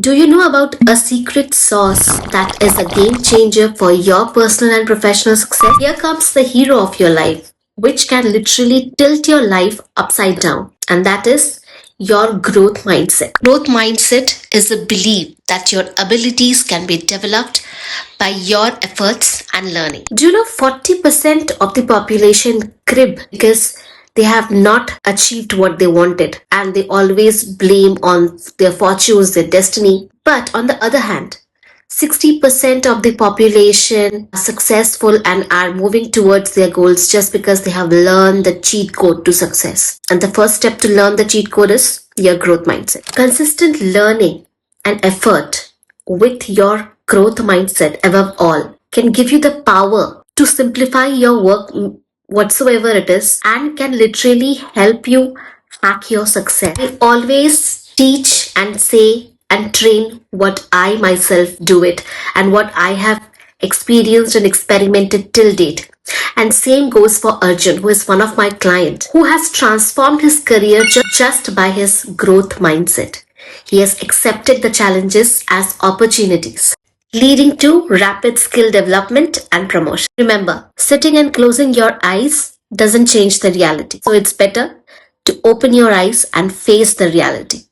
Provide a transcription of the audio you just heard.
Do you know about a secret sauce that is a game changer for your personal and professional success? Here comes the hero of your life, which can literally tilt your life upside down, and that is your growth mindset. Growth mindset is a belief that your abilities can be developed by your efforts and learning. Do you know 40% of the population crib because they have not achieved what they wanted and they always blame on their fortunes, their destiny. But on the other hand, 60% of the population are successful and are moving towards their goals just because they have learned the cheat code to success. And the first step to learn the cheat code is your growth mindset. Consistent learning and effort with your growth mindset above all can give you the power to simplify your work whatsoever it is and can literally help you hack your success. I always teach and say and train what I myself do it and what I have experienced and experimented till date. And same goes for Arjun, who is one of my clients, who has transformed his career just by his growth mindset. He has accepted the challenges as opportunities, leading to rapid skill development and promotion. Remember, sitting and closing your eyes doesn't change the reality. So it's better to open your eyes and face the reality.